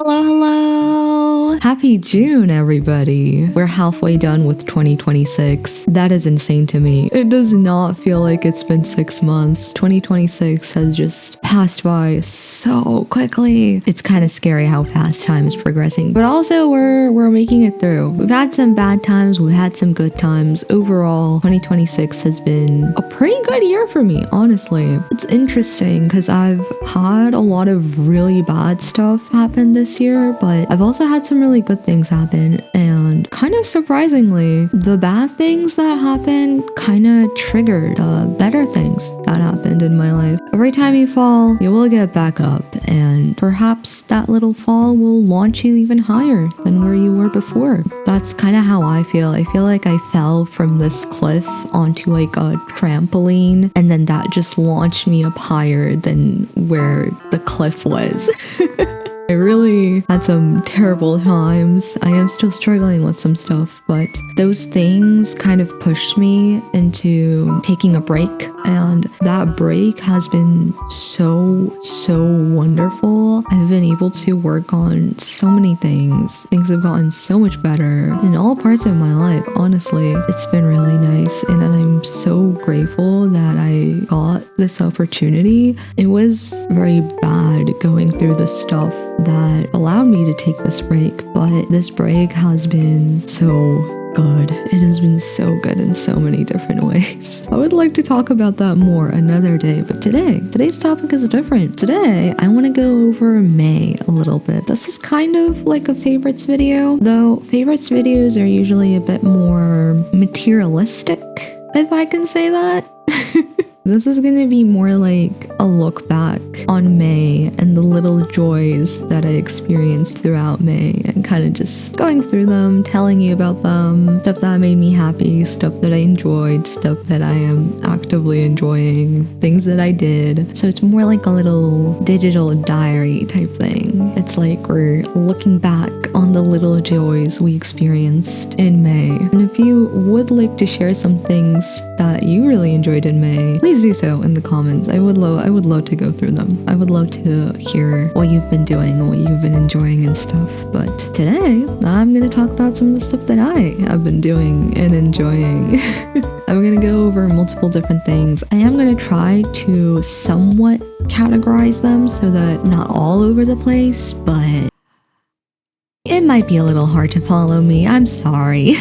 Hello, hello! Happy June, everybody! We're halfway done with 2026. That is insane to me. It does not feel like it's been 6 months. 2026 has just passed by so quickly. It's kind of scary how fast time is progressing, but also we're making it through. We've had some bad times, we've had some good times. Overall, 2026 has been a pretty good year for me, honestly. It's interesting because I've had a lot of really bad stuff happen this year, but I've also had some really good things happen, and kind of surprisingly, the bad things that happened kind of triggered the better things that happened in my life. Every time you fall, you will get back up, and perhaps that little fall will launch you even higher than where you were before. That's kind of how I feel. I feel like I fell from this cliff onto like a trampoline, and then that just launched me up higher than where the cliff was. I really had some terrible times. I am still struggling with some stuff, but those things kind of pushed me into taking a break, and that break has been so wonderful. I've been able to work on so many things. Things have gotten so much better in all parts of my life. Honestly, it's been really nice, and I'm so grateful that I got this opportunity. It was very bad going through the stuff that allowed me to take this break, but this break has been so good. It has been so good in so many different ways. I would like to talk about that more another day, but today's topic is different. Today, I want to go over May a little bit. This is kind of like a favorites video, though favorites videos are usually a bit more materialistic, if I can say that. This is gonna be more like a look back on May and the little joys that I experienced throughout May, and kind of just going through them, telling you about them, stuff that made me happy, stuff that I enjoyed, stuff that I am actively enjoying, things that I did. So it's more like a little digital diary type thing. It's like we're looking back on the little joys we experienced in May. And if you would like to share some things that you really enjoyed in May, please do so in the comments. I would love to go through them. I would love to hear what you've been doing and what you've been enjoying and stuff. But today, I'm going to talk about some of the stuff that I have been doing and enjoying. I'm going to go over multiple different things. I am going to try to somewhat categorize them so that not all over the place, but it might be a little hard to follow me. I'm sorry.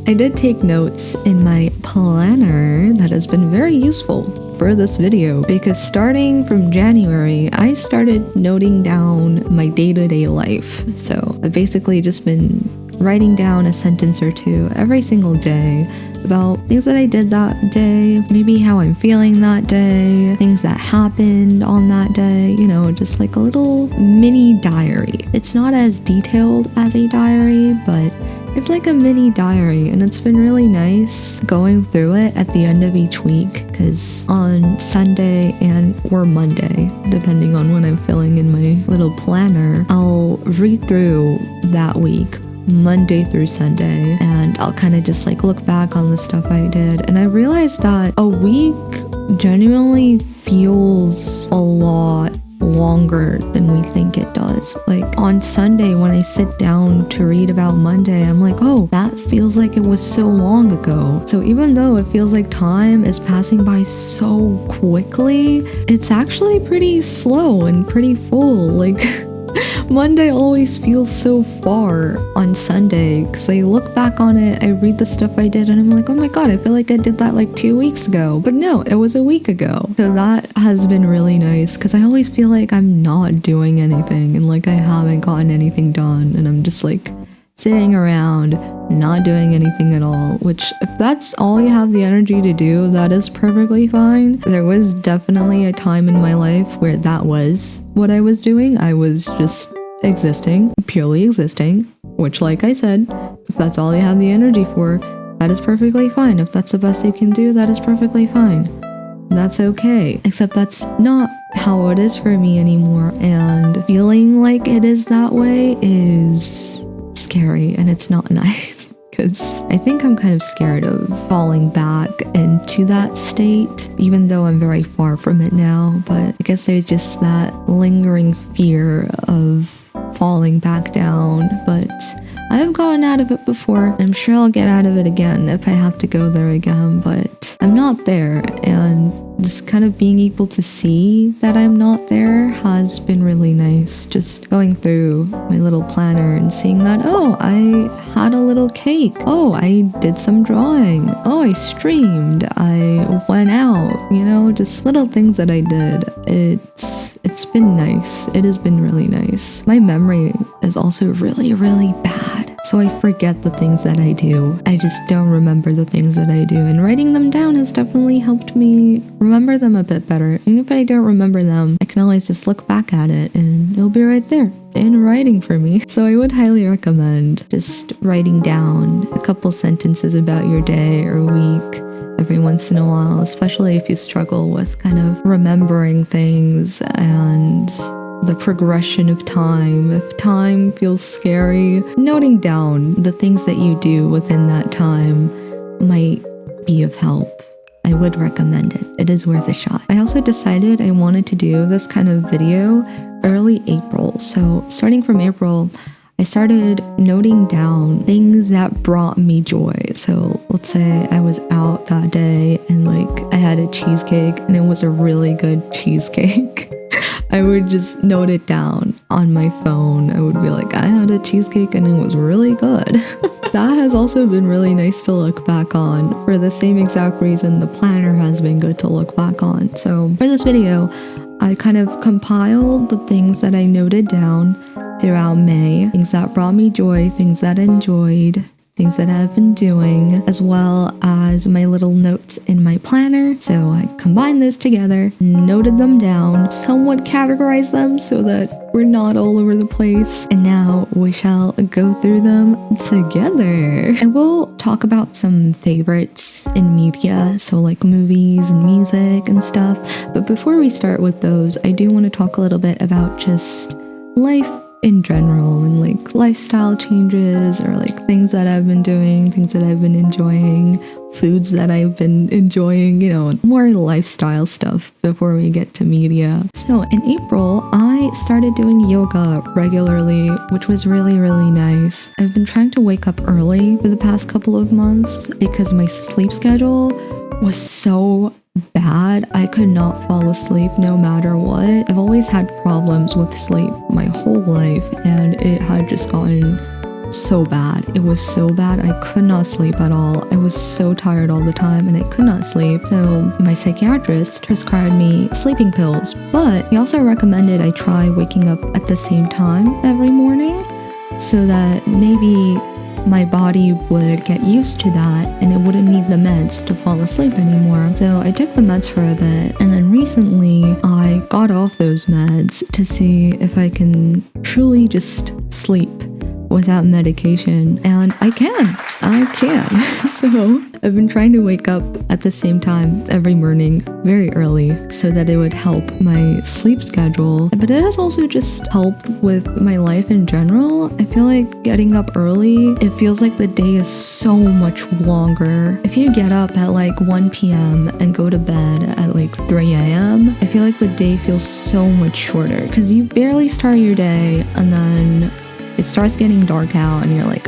I did take notes in my planner that has been very useful for this video, because starting from January, I started noting down my day-to-day life. So I've basically just been writing down a sentence or two every single day about things that I did that day, maybe how I'm feeling that day, things that happened on that day, you know, just like a little mini diary. It's not as detailed as a diary, but it's like a mini diary, and it's been really nice going through it at the end of each week, because on Sunday or Monday, depending on when I'm feeling in my little planner, I'll read through that week, Monday through Sunday, and I'll kind of just like look back on the stuff I did. And I realized that a week genuinely feels a lot longer than we think it does. Like on Sunday, when I sit down to read about Monday, I'm like, oh, that feels like it was so long ago. So even though it feels like time is passing by so quickly, it's actually pretty slow and pretty full. Like Monday always feels so far on Sunday, because I look back on it, I read the stuff I did, and I'm like, oh my god, I feel like I did that like 2 weeks ago. But no, it was a week ago. So that has been really nice, because I always feel like I'm not doing anything, and like I haven't gotten anything done, and I'm just like sitting around not doing anything at all, which if that's all you have the energy to do, that is perfectly fine. There was definitely a time in my life where that was what I was doing. I was just existing, purely existing, which, like I said, if that's all you have the energy for, that is perfectly fine. If that's the best you can do, that is perfectly fine. That's okay. Except that's not how it is for me anymore, and feeling like it is that way is scary, and it's not nice, because I think I'm kind of scared of falling back into that state, even though I'm very far from it now. But I guess there's just that lingering fear of falling back down, but I have gotten out of it before. I'm sure I'll get out of it again if I have to go there again, but I'm not there, and just kind of being able to see that I'm not there has been really nice. Just going through my little planner and seeing that, oh, I had a little cake. Oh, I did some drawing. Oh, I streamed. I went out, you know, just little things that I did. It's been nice. It has been really nice. My memory is also really, really bad. So I forget the things that I do. I just don't remember the things that I do. And writing them down has definitely helped me remember them a bit better. And if I don't remember them, I can always just look back at it and it'll be right there in writing for me. So I would highly recommend just writing down a couple sentences about your day or week every once in a while, especially if you struggle with kind of remembering things and the progression of time. If time feels scary, noting down the things that you do within that time might be of help. I would recommend it. It is worth a shot. I also decided I wanted to do this kind of video early April. So starting from April, I started noting down things that brought me joy. So let's say I was out that day and like I had a cheesecake and it was a really good cheesecake. I would just note it down on my phone. I would be like, I had a cheesecake and it was really good. That has also been really nice to look back on for the same exact reason the planner has been good to look back on. So for this video, I kind of compiled the things that I noted down throughout May, things that brought me joy, things that I enjoyed, things that I've been doing, as well as my little notes in my planner. So I combined those together, noted them down, somewhat categorized them so that we're not all over the place. And now we shall go through them together. I will talk about some favorites in media, so like movies and music and stuff. But before we start with those, I do want to talk a little bit about just life in general and like lifestyle changes or like things that I've been doing, things that I've been enjoying, foods that I've been enjoying, you know, more lifestyle stuff before we get to media. So in April, I started doing yoga regularly, which was really, really nice. I've been trying to wake up early for the past couple of months because my sleep schedule was so bad. I could not fall asleep no matter what. I've always had problems with sleep my whole life, and it had just gotten so bad. It was so bad. I could not sleep at all. I was so tired all the time and I could not sleep. So my psychiatrist prescribed me sleeping pills, but he also recommended I try waking up at the same time every morning so that maybe my body would get used to that and it wouldn't need the meds to fall asleep anymore. So I took the meds for a bit, and then recently I got off those meds to see if I can truly just sleep without medication, and I can. So I've been trying to wake up at the same time every morning very early so that it would help my sleep schedule, but it has also just helped with my life in general. I feel like getting up early, it feels like the day is so much longer. If you get up at like 1 p.m. and go to bed at like 3 a.m., I feel like the day feels so much shorter because you barely start your day and then it starts getting dark out and you're like,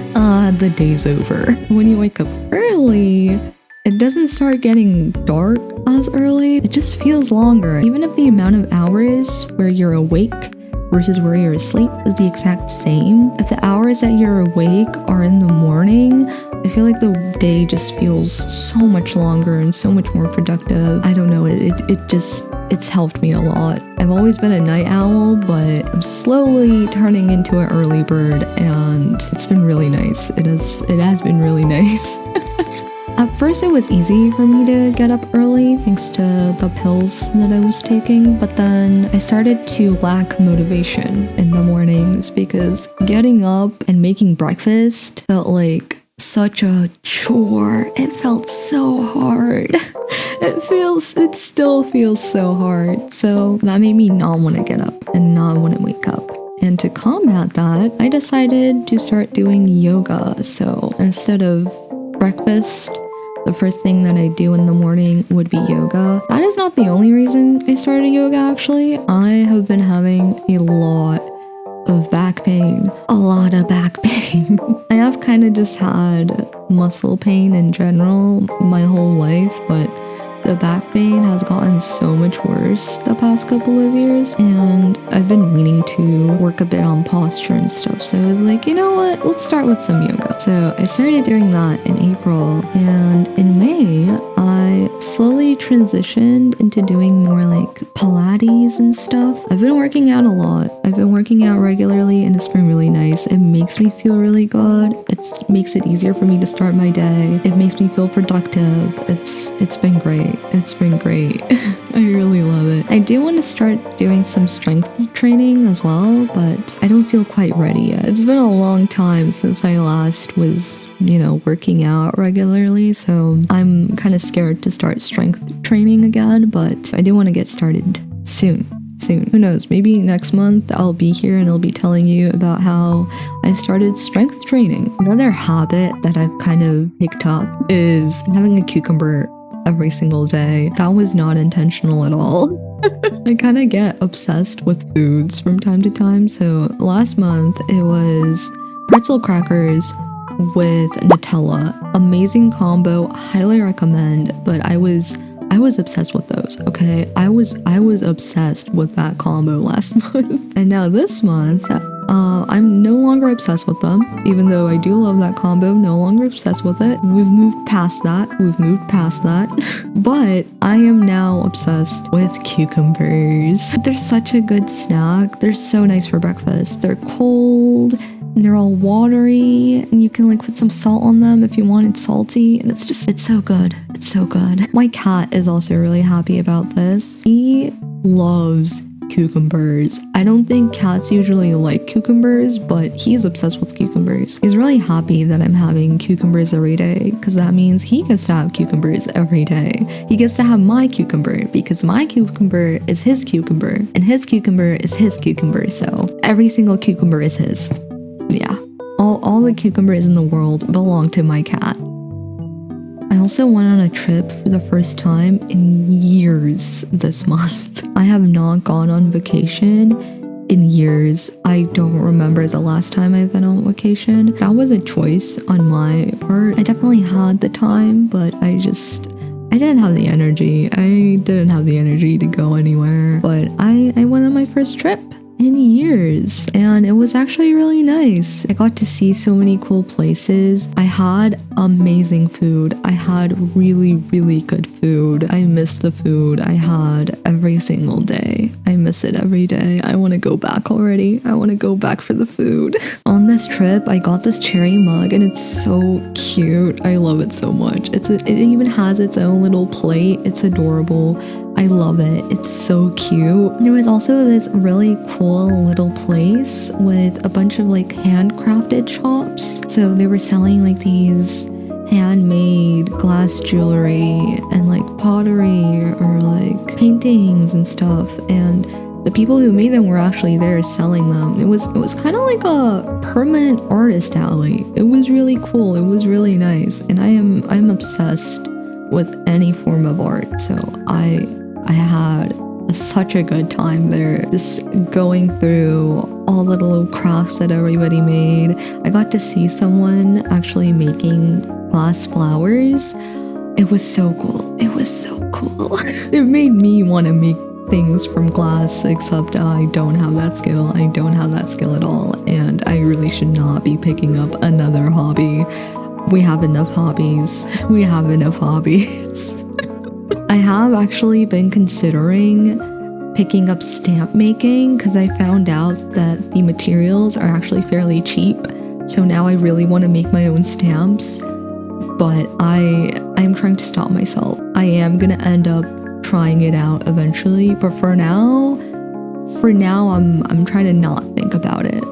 the day's over. When you wake up early, it doesn't start getting dark as early. It just feels longer. Even if the amount of hours where you're awake versus where you're asleep is the exact same, if the hours that you're awake are in the morning, I feel like the day just feels so much longer and so much more productive. I don't know, it's helped me a lot. I've always been a night owl, but I'm slowly turning into an early bird, and it's been really nice. It has been really nice. At first it was easy for me to get up early thanks to the pills that I was taking, but then I started to lack motivation in the mornings because getting up and making breakfast felt like such a chore. It felt so hard. It still feels so hard. So that made me not want to get up and not want to wake up. And to combat that, I decided to start doing yoga. So instead of breakfast, the first thing that I do in the morning would be yoga. That is not the only reason I started yoga, actually. I have been having a lot of back pain. A lot of back pain. I have kind of just had muscle pain in general my whole life, but the back pain has gotten so much worse the past couple of years, and I've been meaning to work a bit on posture and stuff. So I was like, you know what? Let's start with some yoga. So I started doing that in April, and in May, I slowly transitioned into doing more like Pilates and stuff. I've been working out a lot. I've been working out regularly, and it's been really nice. It makes me feel really good. It makes it easier for me to start my day. It makes me feel productive. It's been great. It's been great. I really love it. I do want to start doing some strength training as well, but I don't feel quite ready yet. It's been a long time since I last was, working out regularly, so I'm kind of scared to start strength training again, but I do want to get started soon. Who knows, maybe next month I'll be here and I'll be telling you about how I started strength training. Another habit that I've kind of picked up is having a cucumber every single day. That was not intentional at all. I kind of get obsessed with foods from time to time. So last month it was pretzel crackers with Nutella. Amazing combo, highly recommend, but I was obsessed with those, okay? I was obsessed with that combo last month. And now this month, I'm no longer obsessed with them, even though I do love that combo, no longer obsessed with it. We've moved past that. But I am now obsessed with cucumbers. They're such a good snack. They're so nice for breakfast. They're cold, and they're all watery, and you can like put some salt on them if you want it salty, and it's so good. It's so good. My cat is also really happy about this. He loves cucumbers. I don't think cats usually like cucumbers, but he's obsessed with cucumbers. He's really happy that I'm having cucumbers every day, because that means he gets to have cucumbers every day. He gets to have my cucumber, because my cucumber is his cucumber, and his cucumber is his cucumber, so every single cucumber is his. Yeah, all the cucumbers in the world belong to my cat. I also went on a trip for the first time in years this month. I have not gone on vacation in years. I don't remember the last time I've been on vacation. That was a choice on my part. I definitely had the time, but I didn't have the energy. I didn't have the energy to go anywhere. But I went on my first trip in years, and it was actually really nice. I got to see so many cool places. I had amazing food. I had really, really good food. I miss the food I had every single day. I miss it every day. I want to go back already. I want to go back for the food. On this trip, I got this cherry mug, and it's so cute. I love it so much. It even has its own little plate. It's adorable. I love it. It's so cute. There was also this really cool little place with a bunch of like handcrafted shops. So they were selling like these handmade glass jewelry and like pottery or like paintings and stuff. And the people who made them were actually there selling them. It was kind of like a permanent artist alley. It was really cool. It was really nice. And I'm obsessed with any form of art. So I had such a good time there, just going through all the little crafts that everybody made. I got to see someone actually making glass flowers. It was so cool. It was so cool. It made me want to make things from glass, except I don't have that skill. I don't have that skill at all, and I really should not be picking up another hobby. We have enough hobbies. We have enough hobbies. I have actually been considering picking up stamp making, because I found out that the materials are actually fairly cheap. So now I really want to make my own stamps, but I'm trying to stop myself. I am gonna end up trying it out eventually, but for now I'm trying to not think about it.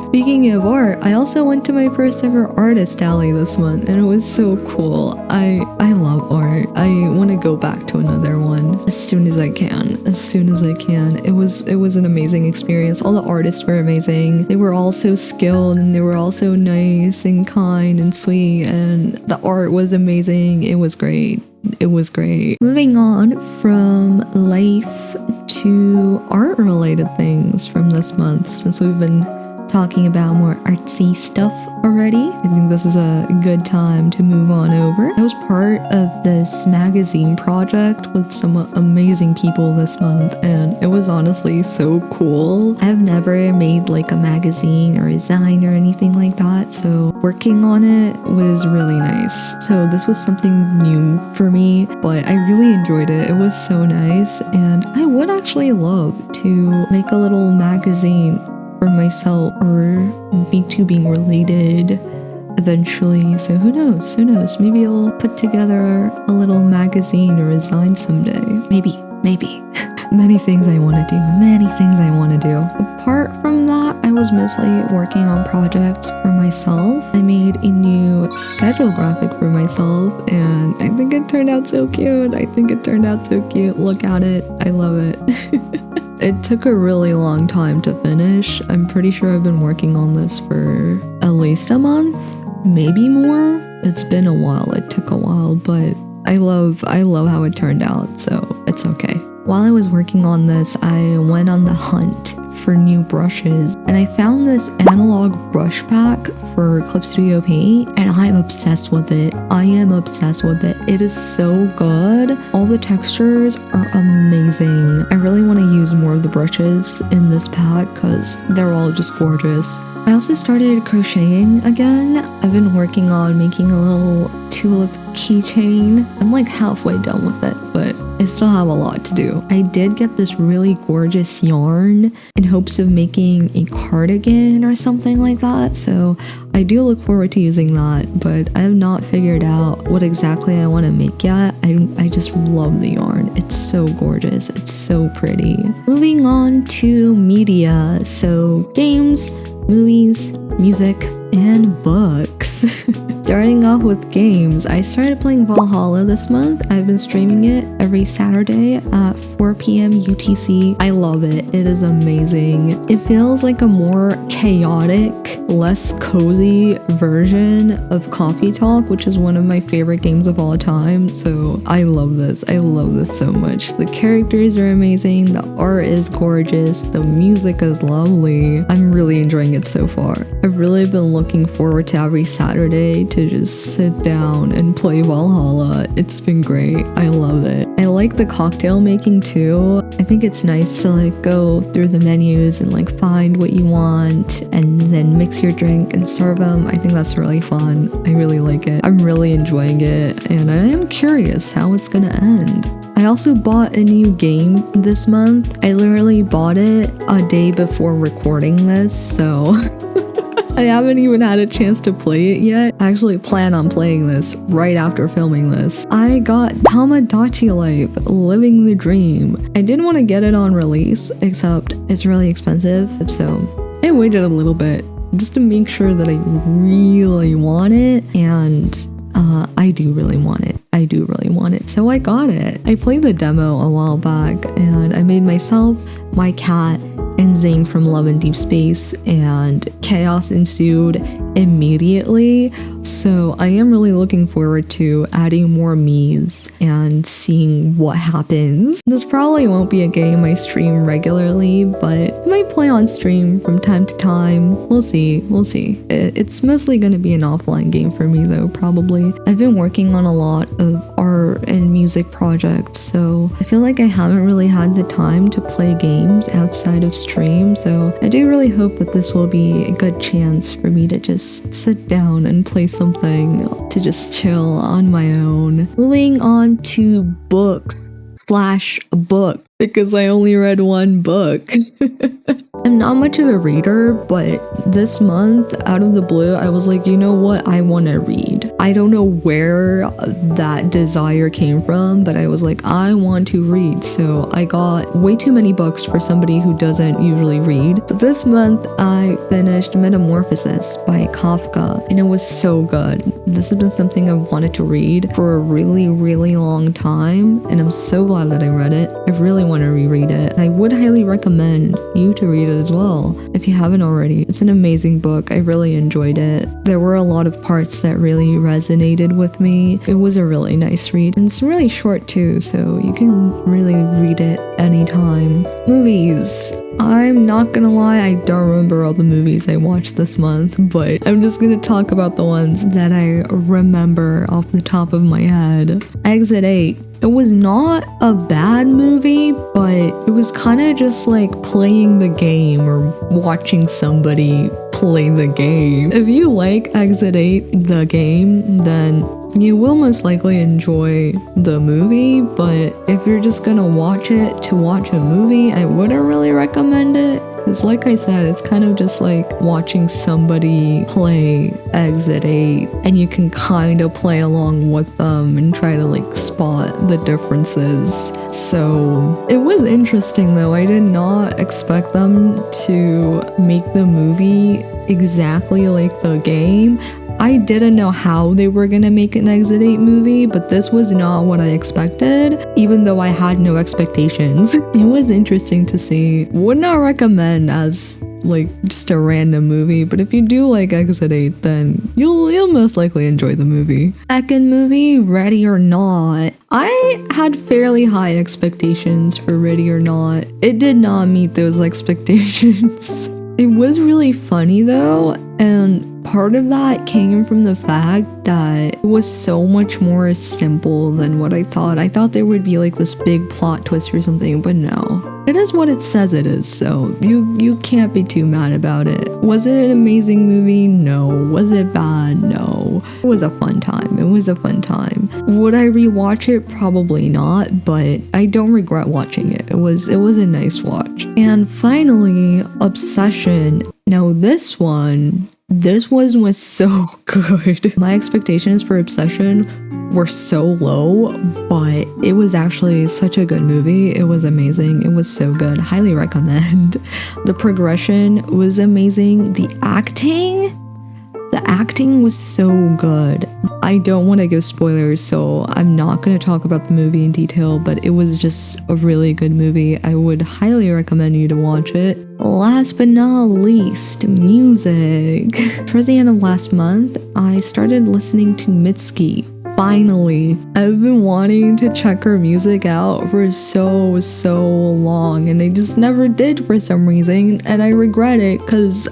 Speaking of art, I also went to my first ever artist alley this month, and it was so cool. I love art. I want to go back to another one as soon as I can. It was an amazing experience. All the artists were amazing. They were all so skilled, and they were all so nice and kind and sweet, and the art was amazing. It was great. Moving on from life to to art related things from this month, since we've been talking about more artsy stuff already. I think this is a good time to move on over. I was part of this magazine project with some amazing people this month, and it was honestly so cool. I've never made like a magazine or a design or anything like that, so working on it was really nice. So this was something new for me, but I really enjoyed it. It was so nice, and I would actually love to make a little magazine for myself or VTubing related eventually. So who knows? Maybe I'll put together a little magazine or a design someday. Maybe. Many things I want to do. Apart from that, I was mostly working on projects for myself. I made a new schedule graphic for myself, and I think it turned out so cute. Look at it. I love it. It took a really long time to finish. I'm pretty sure I've been working on this for at least a month, maybe more. It's been a while. It took a while, but I love how it turned out, so it's okay. While I was working on this, I went on the hunt for new brushes, and I found this analog brush pack for Clip Studio Paint, and I'm obsessed with it. It is so good. All the textures are amazing. I really want to use more of the brushes in this pack because they're all just gorgeous. I also started crocheting again. I've been working on making a little tulip keychain. I'm like halfway done with it, but I still have a lot to do. I did get this really gorgeous yarn in hopes of making a cardigan or something like that, so I do look forward to using that, but I have not figured out what exactly I want to make yet. I just love the yarn. It's so gorgeous. It's so pretty. Moving on to media. So games, movies, music, and books. Starting off with games, I started playing Valhalla this month. I've been streaming it every Saturday at 4 p.m. UTC. I love it. It is amazing. It feels like a more chaotic, less cozy version of Coffee Talk, which is one of my favorite games of all time. So I love this. So much. The characters are amazing. The art is gorgeous. The music is lovely. I'm really enjoying it so far. I've really been looking forward to every Saturday to just sit down and play Valhalla. It's been great. I love it. I like the cocktail making too. I think it's nice to like go through the menus and like find what you want and then mix your drink and serve them. I think that's really fun. I really like it. I'm really enjoying it, and I am curious how it's gonna end. I also bought a new game this month. I literally bought it a day before recording this, so I haven't even had a chance to play it yet. I actually plan on playing this right after filming this. I got Tamagotchi Life, Living the Dream. I didn't want to get it on release, except it's really expensive, so I waited a little bit just to make sure that I really want it, and I do really want it. So I got it. I played the demo a while back, and I made myself, my cat, and Zane from Love and Deep Space, and chaos ensued immediately. So I am really looking forward to adding more me's and seeing what happens. This probably won't be a game I stream regularly, but I might play on stream from time to time. We'll see. It's mostly going to be an offline game for me though, probably. I've been working on a lot of art and music projects, so I feel like I haven't really had the time to play games outside of stream, so I do really hope that this will be a good chance for me to just sit down and play something to just chill on my own. Moving on to books/book, because I only read one book. I'm not much of a reader, but this month, out of the blue, I was like, you know what? I want to read. I don't know where that desire came from, but I was like, I want to read. So I got way too many books for somebody who doesn't usually read. But this month, I finished Metamorphosis by Kafka, and it was so good. This has been something I've wanted to read for a really, really long time, and I'm so glad that I read it. I really want to reread it, and I would highly recommend you to read it as well if you haven't already. It's an amazing book. I really enjoyed it. There were a lot of parts that really resonated resonated with me. It was a really nice read, and it's really short too, so you can really read it anytime. Movies. I'm not gonna lie, I don't remember all the movies I watched this month, but I'm just gonna talk about the ones that I remember off the top of my head. Exit 8. It was not a bad movie, but it was kind of just like playing the game or watching somebody play the game. If you like Exit 8, the game, then you will most likely enjoy the movie, but if you're just gonna watch it to watch a movie, I wouldn't really recommend it. Because like I said, it's kind of just like watching somebody play Exit 8, and you can kind of play along with them and try to like spot the differences. So it was interesting though. I did not expect them to make the movie exactly like the game. I didn't know how they were gonna make an Exit 8 movie, but this was not what I expected, even though I had no expectations. It was interesting to see. Would not recommend as like just a random movie, but if you do like Exit 8, then you'll most likely enjoy the movie. Second movie, Ready or Not. I had fairly high expectations for Ready or Not. It did not meet those expectations. It was really funny though, and part of that came from the fact that it was so much more simple than what I thought. I thought there would be like this big plot twist or something, but no. It is what it says it is, so you can't be too mad about it. Was it an amazing movie? No. Was it bad? No. It was a fun time. It was a fun time. Would I rewatch it? Probably not, but I don't regret watching it. It was a nice watch. And finally, Obsession. Now this one was so good. My expectations for Obsession were so low, but it was actually such a good movie. It was amazing. It was so good. Highly recommend. The progression was amazing. The acting was so good. I don't want to give spoilers, so I'm not going to talk about the movie in detail, but it was just a really good movie. I would highly recommend you to watch it. Last but not least, music. Towards the end of last month, I started listening to Mitski. Finally, I've been wanting to check her music out for so long, and I just never did for some reason, and I regret it because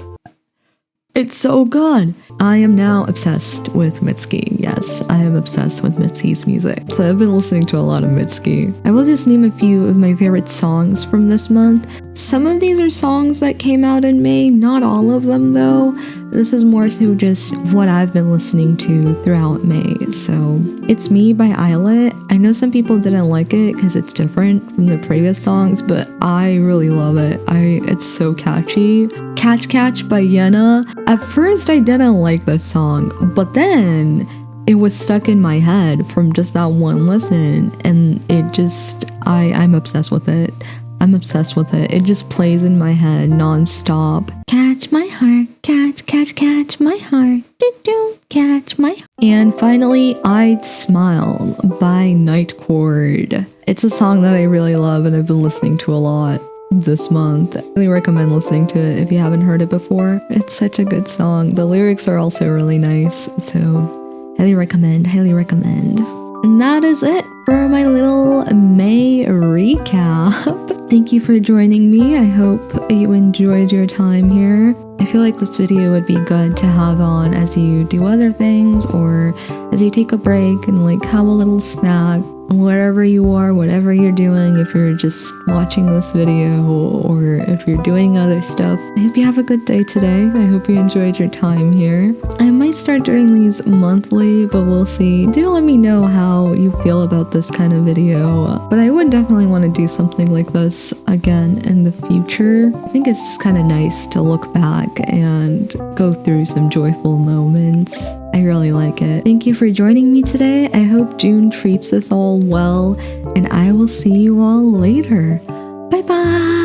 it's so good. I am now obsessed with Mitski. Yes, I am obsessed with Mitski's music. So I've been listening to a lot of Mitski. I will just name a few of my favorite songs from this month. Some of these are songs that came out in May, not all of them though. This is more so just what I've been listening to throughout May. So It's Me by Islet. I know some people didn't like it because it's different from the previous songs, but I really love it. It's so catchy. Catch Catch by Yenna. At first I didn't like this song, but then it was stuck in my head from just that one listen, and it just, I'm obsessed with it. I'm obsessed with it. It just plays in my head non-stop. Catch my heart, catch my heart, do catch my heart. And finally, I'd Smile by Night Chord. It's a song that I really love and I've been listening to a lot this month. I really recommend listening to it if you haven't heard it before. It's such a good song. The lyrics are also really nice, so highly recommend. And that is it for my little May recap. Thank you for joining me. I hope you enjoyed your time here. I feel like this video would be good to have on as you do other things, or as you take a break and like have a little snack. Wherever you are, whatever you're doing, if you're just watching this video or if you're doing other stuff, I hope you have a good day today. I hope you enjoyed your time here. I might start doing these monthly, but we'll see. Do let me know how you feel about this kind of video. But I would definitely want to do something like this again in the future. I think it's just kind of nice to look back and go through some joyful moments. I really like it. Thank you for joining me today. I hope June treats us all well, and I will see you all later. Bye bye!